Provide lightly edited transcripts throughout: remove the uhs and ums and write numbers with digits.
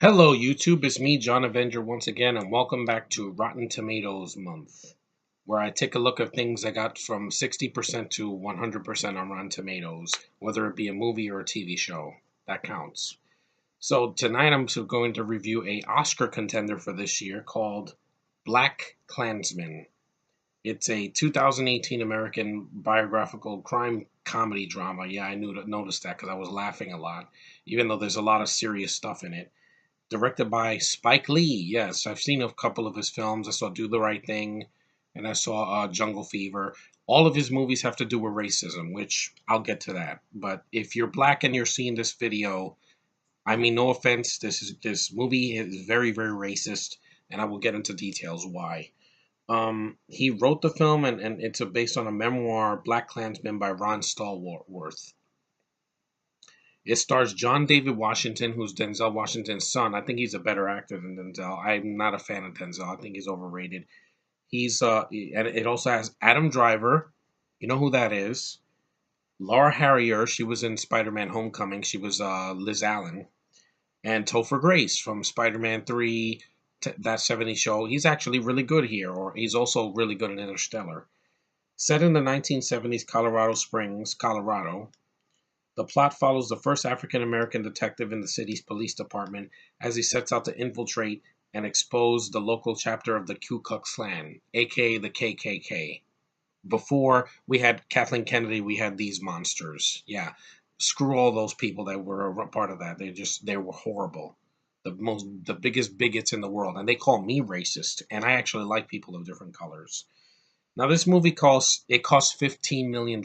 Hello, YouTube. It's me, John Avenger, once again, and welcome back to Rotten Tomatoes Month, where I take a look at things I got from 60% to 100% on Rotten Tomatoes, whether it be a movie or a TV show. That counts. So tonight I'm going to review a Oscar contender for this year called BlackkKlansman. It's a 2018 American biographical crime comedy drama. Yeah, I noticed that because I was laughing a lot, even though there's a lot of serious stuff in it. Directed by Spike Lee. Yes, I've seen a couple of his films. I saw Do the Right Thing, and I saw Jungle Fever. All of his movies have to do with racism, which I'll get to that. But if you're black and you're seeing this video, I mean, no offense, this movie is very, very racist, and I will get into details why. He wrote the film, and it's based on a memoir, BlackkKlansman, by Ron Stallworth. It stars John David Washington, who's Denzel Washington's son. I think he's a better actor than Denzel. I'm not a fan of Denzel. I think he's overrated. And it also has Adam Driver. You know who that is? Laura Harrier. She was in Spider-Man: Homecoming. She was Liz Allen. And Topher Grace from Spider-Man 3, That 70s Show. He's actually really good here, or he's also really good in Interstellar. Set in the 1970s Colorado Springs, Colorado, the plot follows the first African-American detective in the city's police department as he sets out to infiltrate and expose the local chapter of the Ku Klux Klan, aka the KKK. Before we had Kathleen Kennedy, we had these monsters. Yeah, screw all those people that were a part of that. They were horrible. The biggest bigots in the world, and they call me racist, and I actually like people of different colors. Now this movie costs $15 million.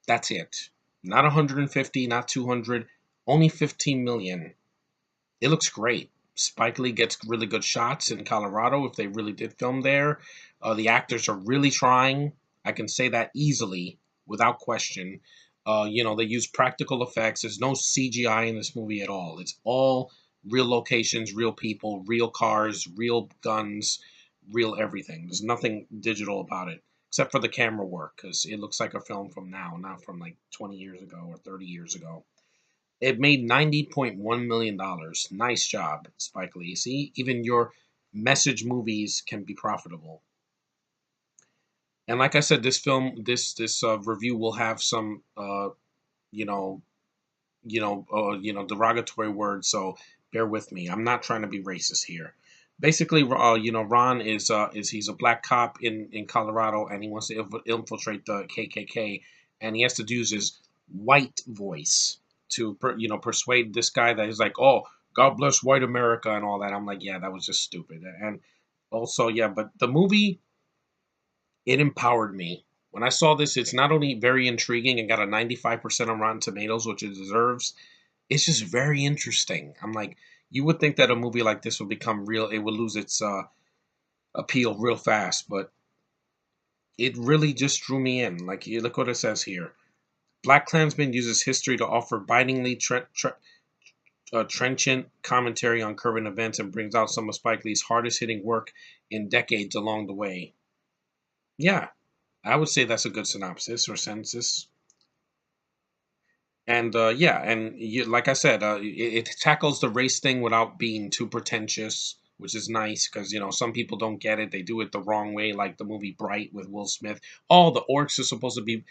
That's it. Not 150, not 200, only 15 million. It looks great. Spike Lee gets really good shots in Colorado if they really did film there. The actors are really trying. I can say that easily, without question. They use practical effects. There's no CGI in this movie at all. It's all real locations, real people, real cars, real guns, real everything. There's nothing digital about it except for the camera work, because it looks like a film from now, not from like 20 years ago or 30 years ago. It made $90.1 million. Nice job, Spike Lee. See, even your message movies can be profitable. And like I said, this review will have some, you know, derogatory words. So bear with me. I'm not trying to be racist here. Basically, Ron is he's a black cop in Colorado, and he wants to infiltrate the KKK, and he has to use his white voice to persuade this guy that he's like, oh, God bless white America and all that. I'm like, yeah, that was just stupid. And also, yeah, but the movie, it empowered me. When I saw this, it's not only very intriguing and got a 95% on Rotten Tomatoes, which it deserves, it's just very interesting. I'm like, you would think that a movie like this would become real, it would lose its appeal real fast, but it really just drew me in. Like, look what it says here. BlackkKlansman uses history to offer bitingly trenchant commentary on current events and brings out some of Spike Lee's hardest hitting work in decades along the way. Yeah, I would say that's a good synopsis or census. And yeah, and like I said, it tackles the race thing without being too pretentious, which is nice because some people don't get it; they do it the wrong way, like the movie Bright with Will Smith. All the orcs are supposed to be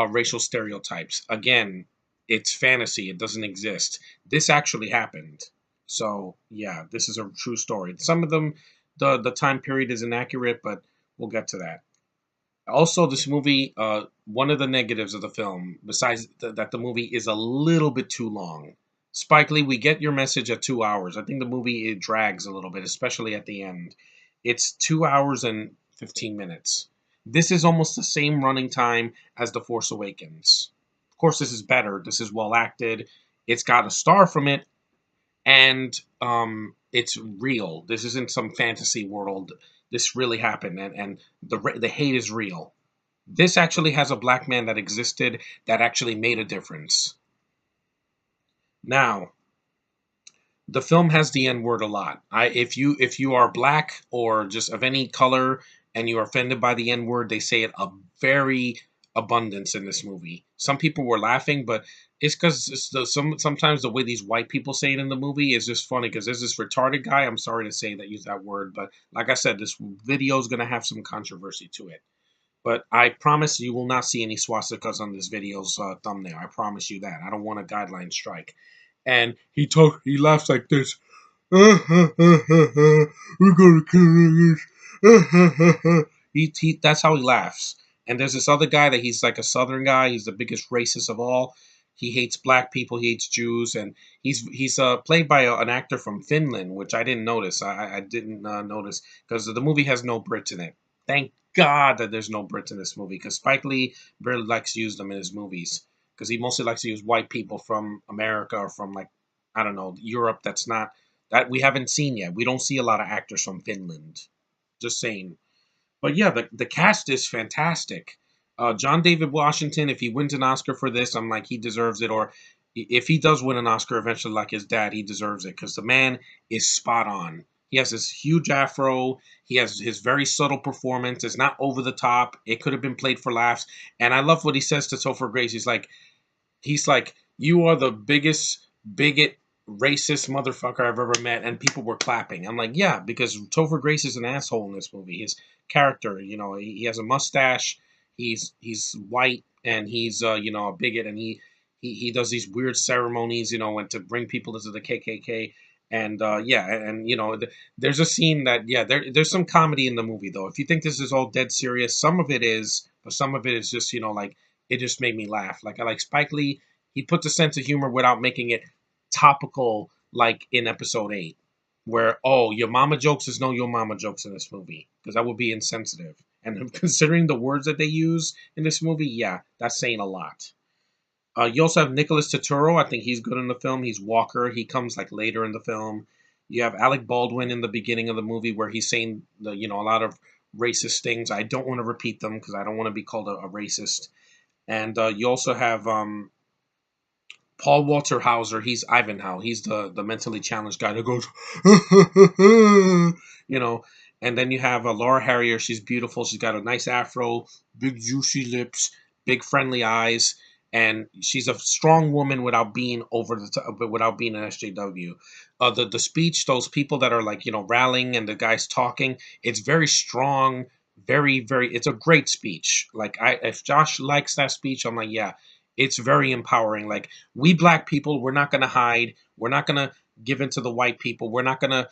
racial stereotypes. Again, it's fantasy; it doesn't exist. This actually happened, so yeah, this is a true story. Some of them, the time period is inaccurate, but we'll get to that. Also, this movie, one of the negatives of the film, besides that the movie is a little bit too long. Spike Lee, we get your message at 2 hours. I think the movie, it drags a little bit, especially at the end. It's 2 hours and 15 minutes. This is almost the same running time as The Force Awakens. Of course, this is better. This is well acted. It's got a star from it, and it's real. This isn't some fantasy world. This really happened, and the hate is real. This actually has a black man that existed that actually made a difference. Now, the film has the N word a lot. If you are black or just of any color and you are offended by the N word, they say it a very abundance in this movie. Some people were laughing, but It's because sometimes the way these white people say it in the movie is just funny because there's this retarded guy. I'm sorry to say that use that word, but like I said, this video is gonna have some controversy to it. But I promise you will not see any swastikas on this video's thumbnail. I promise you that. I don't want a guideline strike. And he laughs like this. We're gonna kill this. That's how he laughs. And there's this other guy that he's like a southern guy. He's the biggest racist of all. He hates black people. He hates Jews, and he's played by an actor from Finland, which I didn't notice. I didn't notice because the movie has no Brits in it. Thank God that there's no Brits in this movie because Spike Lee barely likes to use them in his movies because he mostly likes to use white people from America or from like I don't know Europe. That's not that we haven't seen yet. We don't see a lot of actors from Finland. Just saying. But yeah, the cast is fantastic. John David Washington, if he wins an Oscar for this, I'm like he deserves it. Or if he does win an Oscar eventually, like his dad, he deserves it because the man is spot on. He has this huge afro. He has his very subtle performance. It's not over the top. It could have been played for laughs. And I love what he says to Topher Grace. He's like, you are the biggest bigot, racist motherfucker I've ever met, and people were clapping. I'm like, yeah, because Topher Grace is an asshole in this movie. His character, he has a mustache. He's white, and he's a bigot, and he does these weird ceremonies, and to bring people into the KKK. And yeah, and there's a scene that there's some comedy in the movie though. If you think this is all dead serious, some of it is, but some of it is just like it just made me laugh. Like I like Spike Lee. He puts a sense of humor without making it topical, like in episode 8, where your mama jokes is no your mama jokes in this movie because that would be insensitive. And considering the words that they use in this movie, yeah, that's saying a lot. You also have Nicholas Turturro. I think he's good in the film. He's Walker. He comes like later in the film. You have Alec Baldwin in the beginning of the movie where he's saying a lot of racist things. I don't want to repeat them because I don't want to be called a racist. And you also have Paul Walter Hauser. He's Ivanhoe. He's the mentally challenged guy that goes, you know. And then you have Laura Harrier. She's beautiful. She's got a nice afro, big juicy lips, big friendly eyes, and she's a strong woman without being over the top, but without being an SJW. The speech, those people that are like rallying and the guys talking, it's very strong, very very. It's a great speech. Like if Josh likes that speech, I'm like yeah, it's very empowering. Like we black people, we're not gonna hide. We're not gonna give in to the white people. We're not gonna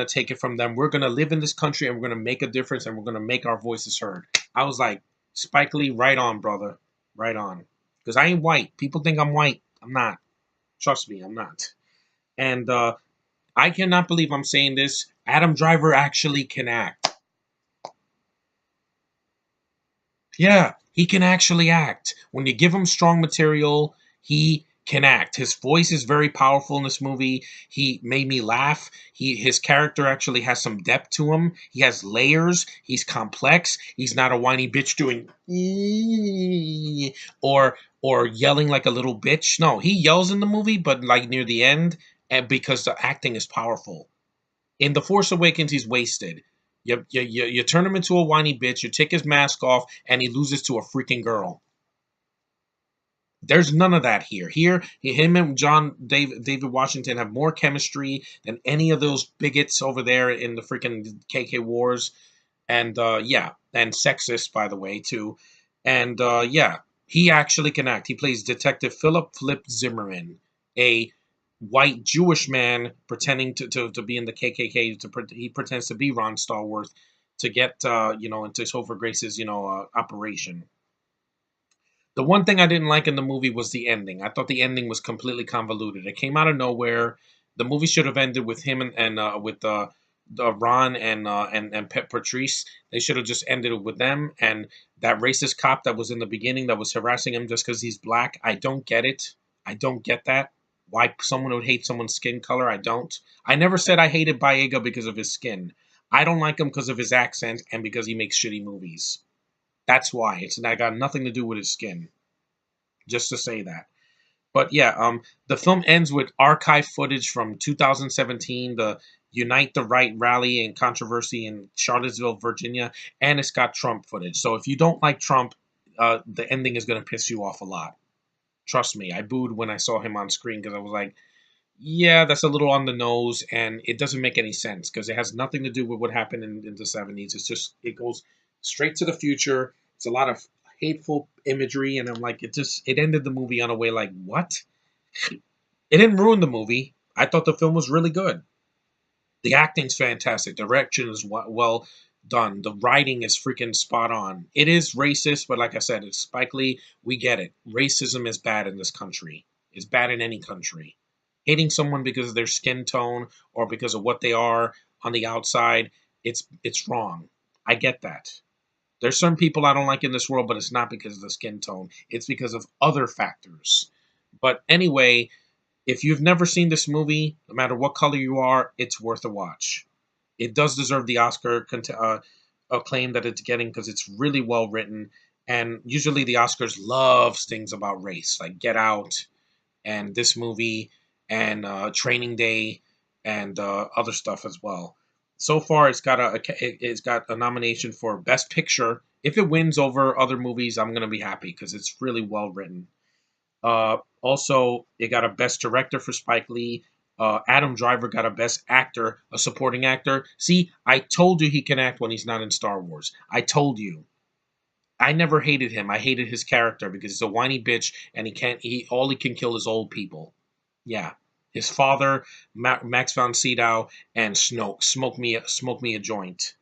take it from them. We're gonna live in this country and we're gonna make a difference and we're gonna make our voices heard. I was like, Spike Lee, right on, brother, right on. Because I ain't white. People think I'm white. I'm not. Trust me, I'm not. And I cannot believe I'm saying this. Adam Driver actually can act. Yeah, he can actually act. When you give him strong material, he can act. His voice is very powerful in this movie. He made me laugh. His character actually has some depth to him. He has layers. He's complex. He's not a whiny bitch doing or yelling like a little bitch. No, he yells in the movie, but like near the end, and because the acting is powerful. In The Force Awakens, he's wasted. You turn him into a whiny bitch, you take his mask off, and he loses to a freaking girl. There's none of that here. Here, him and David Washington have more chemistry than any of those bigots over there in the freaking KK wars. And yeah, and sexist, by the way, too. And yeah, he actually can act. He plays Detective Philip Flip Zimmerman, a white Jewish man pretending to be in the KKK. He pretends to be Ron Stallworth to get into Topher Grace's operation. The one thing I didn't like in the movie was the ending. I thought the ending was completely convoluted. It came out of nowhere. The movie should have ended with him and with Ron and Patrice. They should have just ended it with them. And that racist cop that was in the beginning that was harassing him just because he's black. I don't get it. I don't get that. Why someone would hate someone's skin color? I don't. I never said I hated Baega because of his skin. I don't like him because of his accent and because he makes shitty movies. That's why. It's that got nothing to do with his skin. Just to say that. But yeah, the film ends with archive footage from 2017, the Unite the Right rally and controversy in Charlottesville, Virginia, and it's got Trump footage. So if you don't like Trump, the ending is going to piss you off a lot. Trust me, I booed when I saw him on screen because I was like, yeah, that's a little on the nose, and it doesn't make any sense because it has nothing to do with what happened in the 70s. It's just, it goes straight to the future. It's a lot of hateful imagery, and I'm like, it ended the movie on a way like, what? It didn't ruin the movie. I thought the film was really good. The acting's fantastic. Direction is well done. The writing is freaking spot on. It is racist, but like I said, it's Spike Lee. We get it. Racism is bad in this country. It's bad in any country. Hating someone because of their skin tone or because of what they are on the outside, it's wrong. I get that. There's some people I don't like in this world, but it's not because of the skin tone. It's because of other factors. But anyway, if you've never seen this movie, no matter what color you are, it's worth a watch. It does deserve the Oscar acclaim that it's getting because it's really well written. And usually the Oscars love things about race, like Get Out and this movie and Training Day and other stuff as well. So far, it's got a nomination for Best Picture. If it wins over other movies, I'm gonna be happy because it's really well written. Also, it got a Best Director for Spike Lee. Adam Driver got a Best Actor, a Supporting Actor. See, I told you he can act when he's not in Star Wars. I told you. I never hated him. I hated his character because he's a whiny bitch and he can't. He all he can kill is old people. Yeah, his father, Max von Sydow, and Snoke. Smoke me a joint.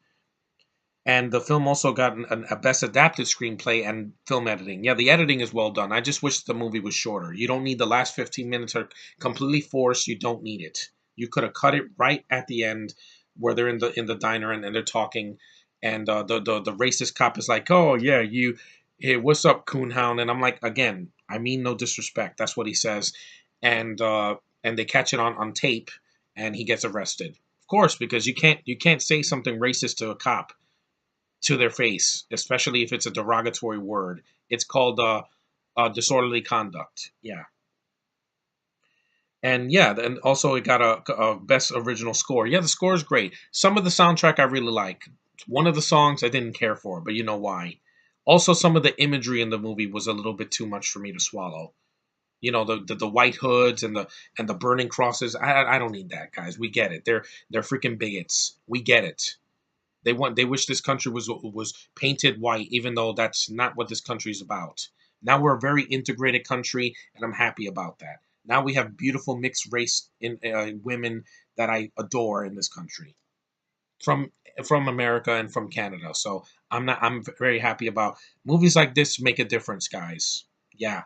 And the film also got a Best Adapted Screenplay and Film Editing. Yeah, the editing is well done. I just wish the movie was shorter. You don't need the last 15 minutes are completely forced. You don't need it. You could have cut it right at the end where they're in the diner and they're talking, and the racist cop is like, "Oh yeah, hey, what's up, coonhound?" And I'm like, again, I mean no disrespect. That's what he says, and they catch it on tape, and he gets arrested. Of course, because you can't say something racist to a cop to their face, especially if it's a derogatory word. It's called disorderly conduct. Yeah, and yeah, and also it got a best original score. Yeah, the score is great. Some of the soundtrack I really like. One of the songs I didn't care for, but you know why. Also, some of the imagery in the movie was a little bit too much for me to swallow. You know, the white hoods and the burning crosses. I don't need that, guys. We get it. They're freaking bigots. We get it. They wish this country was painted white, even though that's not what this country is about. Now we're a very integrated country, and I'm happy about that. Now we have beautiful mixed race in women that I adore in this country from America and from Canada. So I'm very happy about movies like this make a difference, guys. Yeah,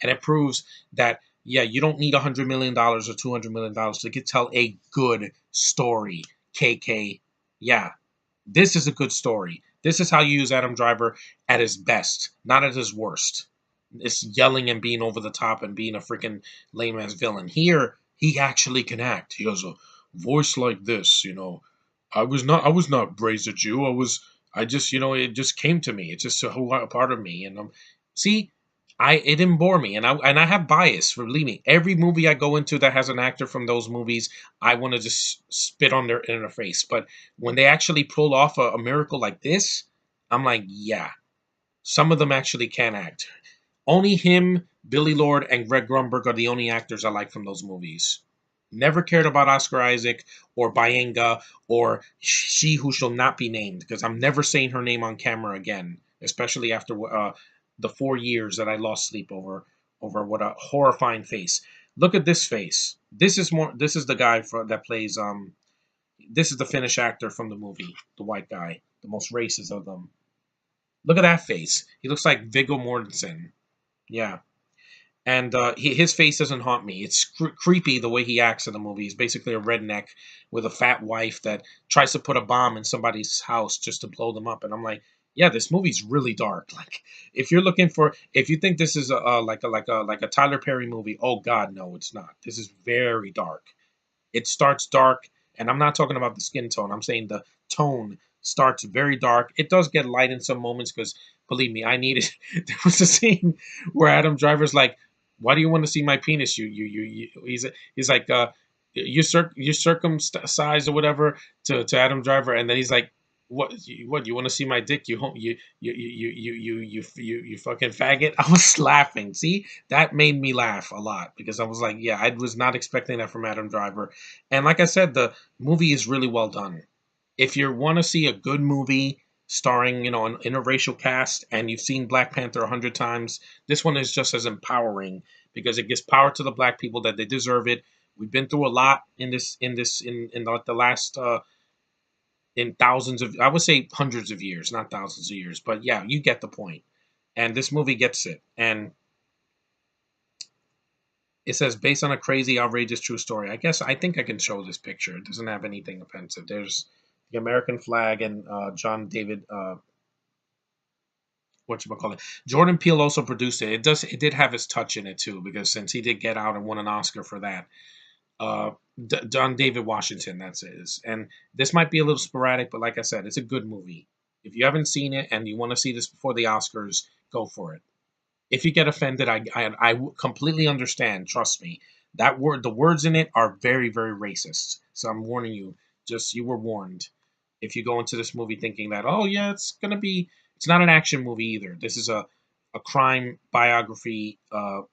and it proves that yeah, you don't need $100 million or $200 million to tell a good story. KK, yeah, this is a good story. This is how you use Adam Driver at his best, not at his worst. It's yelling and being over the top and being a freaking lame ass villain. Here, he actually can act. He has a voice like this, you know. I was not braised at you. I just it just came to me. It's just a part of me. And see, it didn't bore me, and I have bias. Believe me, every movie I go into that has an actor from those movies, I want to just spit on their face. But when they actually pull off a miracle like this, I'm like, yeah, some of them actually can act. Only him, Billy Lord, and Greg Grunberg are the only actors I like from those movies. Never cared about Oscar Isaac or Bayenga or She Who Shall Not Be Named because I'm never saying her name on camera again, especially after the 4 years that I lost sleep over what a horrifying face. Look at this face. This is more. This is the guy that plays. This is the Finnish actor from the movie, the white guy, the most racist of them. Look at that face. He looks like Viggo Mortensen. Yeah. And his face doesn't haunt me. It's creepy the way he acts in the movie. He's basically a redneck with a fat wife that tries to put a bomb in somebody's house just to blow them up. And I'm like, yeah, this movie's really dark. Like, if you think this is like a Tyler Perry movie, oh God, no, it's not. This is very dark. It starts dark, and I'm not talking about the skin tone. I'm saying the tone starts very dark. It does get light in some moments because, believe me, I need it. There was a scene where Adam Driver's like, "Why do you want to see my penis? He's like, you circumcised or whatever to Adam Driver, and then he's like, What you want to see my dick? You fucking faggot! I was laughing. See, that made me laugh a lot because I was like, yeah, I was not expecting that from Adam Driver, and like I said, the movie is really well done. If you want to see a good movie starring, an interracial cast, and you've seen Black Panther 100 times, this one is just as empowering because it gives power to the black people that they deserve it. We've been through a lot in the last in thousands of, I would say hundreds of years, not thousands of years, but yeah, you get the point. And this movie gets it. And it says based on a crazy, outrageous true story. I think I can show this picture. It doesn't have anything offensive. There's the American flag and John David, what you call it. Jordan Peele also produced it. It did have his touch in it too, because since he did Get Out and won an Oscar for that, uh, John David Washington, that's it. And this might be a little sporadic, but like I said, it's a good movie. If you haven't seen it and you want to see this before the Oscars, go for it. If you get offended, I completely understand. Trust me. The words in it are very, very racist. So I'm warning you. Just you were warned. If you go into this movie thinking that, oh yeah, it's not an action movie either. This is a crime biography,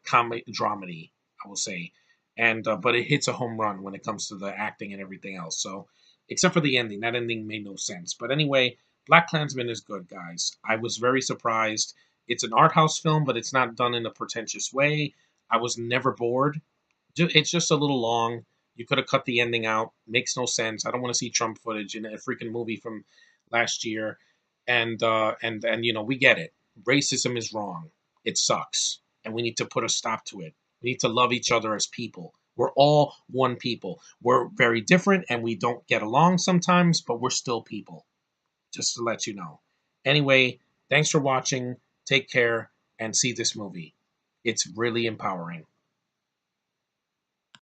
comedy dramedy, I will say, and but it hits a home run when it comes to the acting and everything else. So, except for the ending, that ending made no sense. But anyway, BlackkKlansman is good, guys. I was very surprised. It's an art house film, but it's not done in a pretentious way. I was never bored. It's just a little long. You could have cut the ending out. Makes no sense. I don't want to see Trump footage in a freaking movie from last year. And we get it. Racism is wrong. It sucks, and we need to put a stop to it. We need to love each other as people. We're all one people. We're very different, and we don't get along sometimes, but we're still people. Just to let you know. Anyway, thanks for watching. Take care and see this movie. It's really empowering.